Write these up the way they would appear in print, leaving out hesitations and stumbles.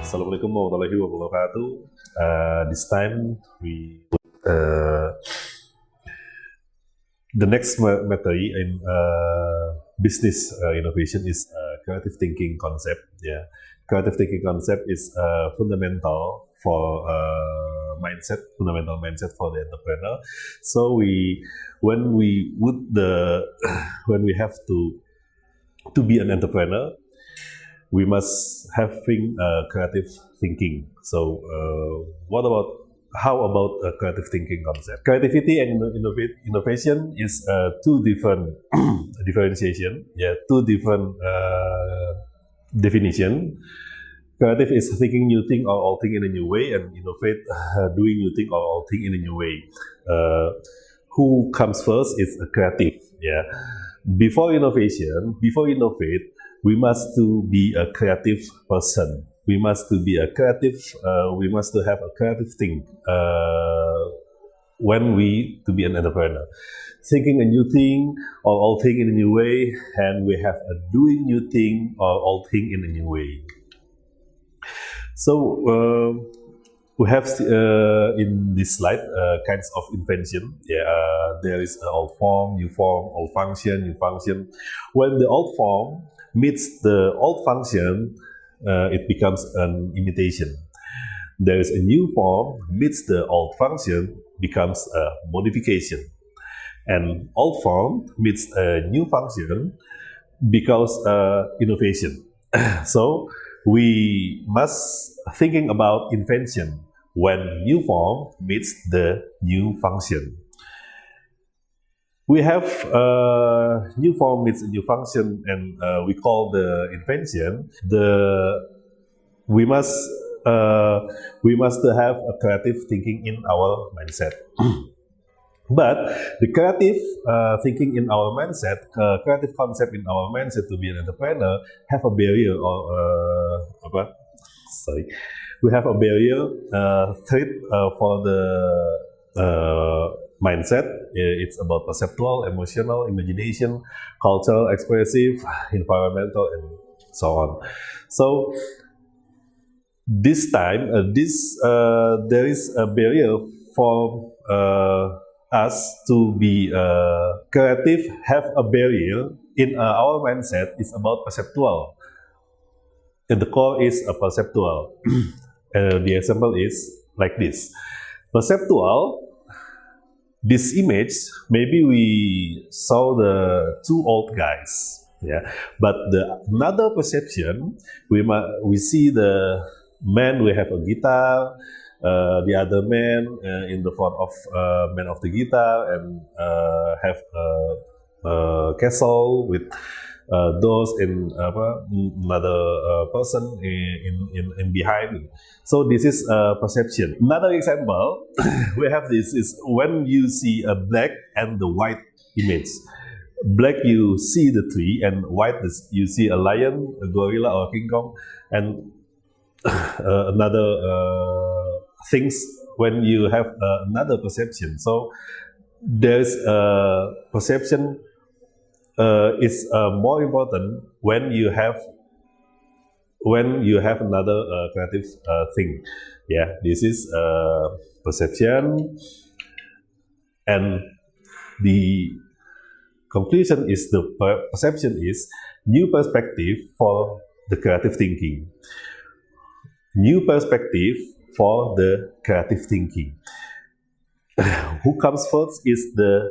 Assalamualaikum warahmatullahi wabarakatuh. This time the next material in business innovation is creative thinking concept. Yeah, creative thinking concept is fundamental for fundamental mindset for the entrepreneur. So when we have to be an entrepreneur, we must having creative thinking. So how about a creative thinking concept? Creativity and innovation is two different differentiation. Yeah, two different definition. Creative is thinking new thing or all thing in a new way, and innovate doing new thing or all thing in a new way. Who comes first is a creative. Yeah, before innovate, we must to be a creative person. We must to be a creative. We must to have a creative thing when we to be an entrepreneur, thinking a new thing or all thing in a new way, and we have a doing new thing or all thing in a new way. So we have in this slide kinds of invention. Yeah, there is old form, new form, old function, new function. When the old form meets the old function, it becomes an imitation. There is a new form meets the old function, becomes a modification. And old form meets a new function, becomes innovation. So we must thinking about invention when new form meets the new function. We have new form meets a new function, and we call the invention. We must have a creative thinking in our mindset. But the creative thinking in our mindset, creative concept in our mindset to be an entrepreneur have a barrier we have a barrier threat for the mindset. It's about perceptual, emotional, imagination, cultural, expressive, environmental, and so on. So this time, there is a barrier for us to be creative. Have a barrier in our mindset is about perceptual, and the core is a perceptual. The example is like this: perceptual. This image, maybe we saw the two old guys, yeah. But another perception, we see the man. We have a guitar, the other man in the front of man of the guitar, and have a castle with doors and another person in behind. So this is perception. Another example we have this is when you see a black and the white image. Black, you see the tree, and white, you see a lion, a gorilla, or a King Kong, and another things when you have another perception. So there's a perception is more important when you have another creative thing. Yeah, this is perception, and the conclusion is the perception is new perspective for the creative thinking. New perspective for the creative thinking. Who comes first is the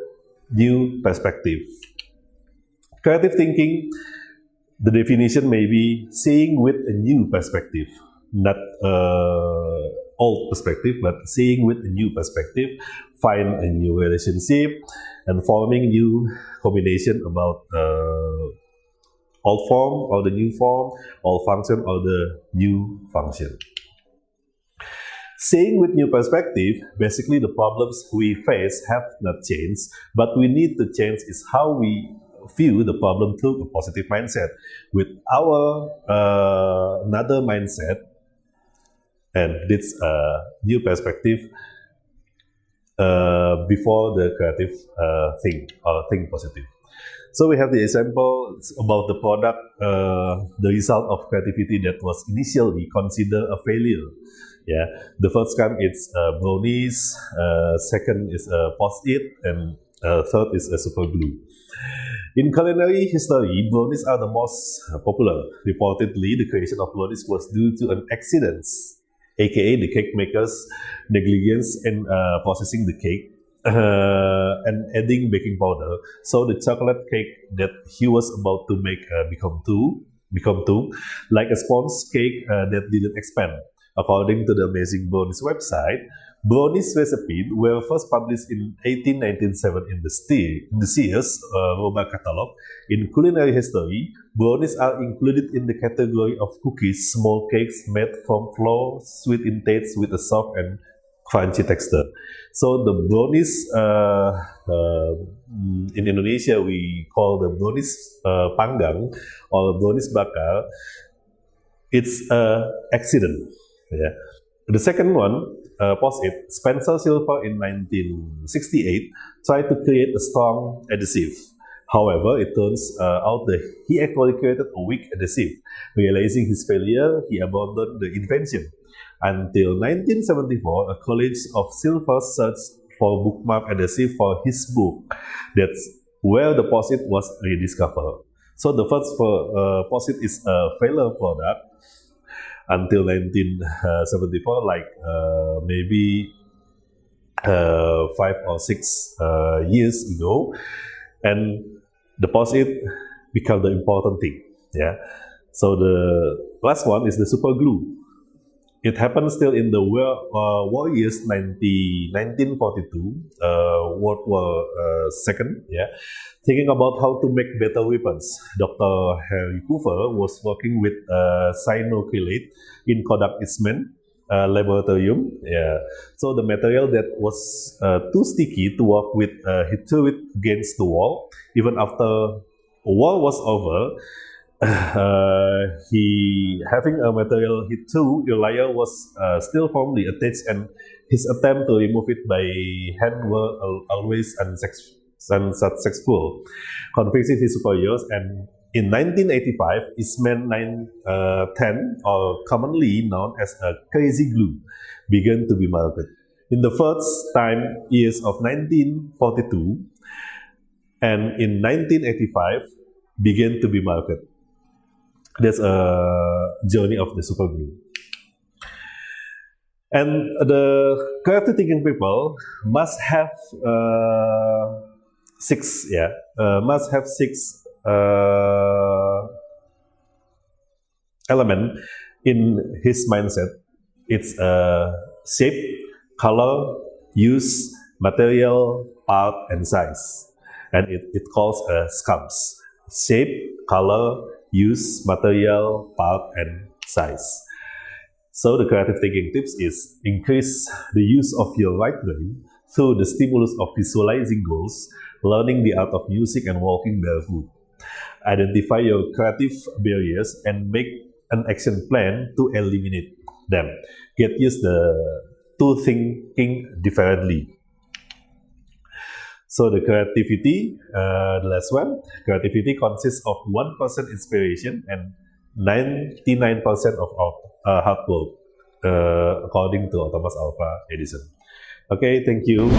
new perspective. Creative thinking, the definition may be seeing with a new perspective, not old perspective, but seeing with a new perspective, find a new relationship, and forming new combination about old form or the new form, old function or the new function. Seeing with new perspective, basically the problems we face have not changed, but we need to change is how we view the problem through a positive mindset. With our another mindset, and this new perspective before the creative thing or think positive. So we have the example about the product, the result of creativity that was initially considered a failure. Yeah, the first one is brownies, second is post-it, and third is a super glue. In culinary history, brownies are the most popular. Reportedly, the creation of brownies was due to an accident, aka the cake maker's negligence in processing the cake and adding baking powder. So the chocolate cake that he was about to make become too like a sponge cake that didn't expand. According to the Amazing Brownies website, brownies recipes were first published in 1897 in the Sears Roebuck catalog. In culinary history, brownies are included in the category of cookies, small cakes made from flour, sweet in taste with a soft and crunchy texture. So the brownies in Indonesia we call the brownies panggang or brownies bakar. It's an accident. Yeah. The second one, post-it, Spencer Silver in 1968 tried to create a strong adhesive. However, it turns out that he actually created a weak adhesive. Realizing his failure, he abandoned the invention. Until 1974, a college of Silver searched for bookmark adhesive for his book. That's where the post-it was rediscovered. So the first post-it is a failure product until 1974, like maybe 5 or 6 years ago, and the post-it became the important thing. Yeah. So the last one is the super glue. It happened still in the war years 1942, World War II. Yeah, thinking about how to make better weapons, Dr. Harry Coover was working with cyanoacrylate in Kodak Eastman laboratorium. Yeah, so the material that was too sticky to work with, he threw it against the wall. Even after war was over, he having a material he threw, the layer was still firmly attached, and his attempt to remove it by hand were always unsuccessful, convincing his superiors. And in 1985, Eastman 910, or commonly known as a crazy glue, began to be marketed. In the first time years of 1942 and in 1985 began to be marketed. That's a journey of the super glue. And the creative thinking people must have six element in his mindset. It's shape, color, use, material, part, and size. And it calls SCUMS. Shape, color, use, material, part, and size. So the creative thinking tips is increase the use of your right brain through the stimulus of visualizing goals, learning the art of music, and walking barefoot. Identify your creative barriers and make an action plan to eliminate them. Get used to thinking differently. So the creativity, the last one, creativity consists of 1% inspiration and 99% of hard work, according to Thomas Alva Edison. Okay, thank you.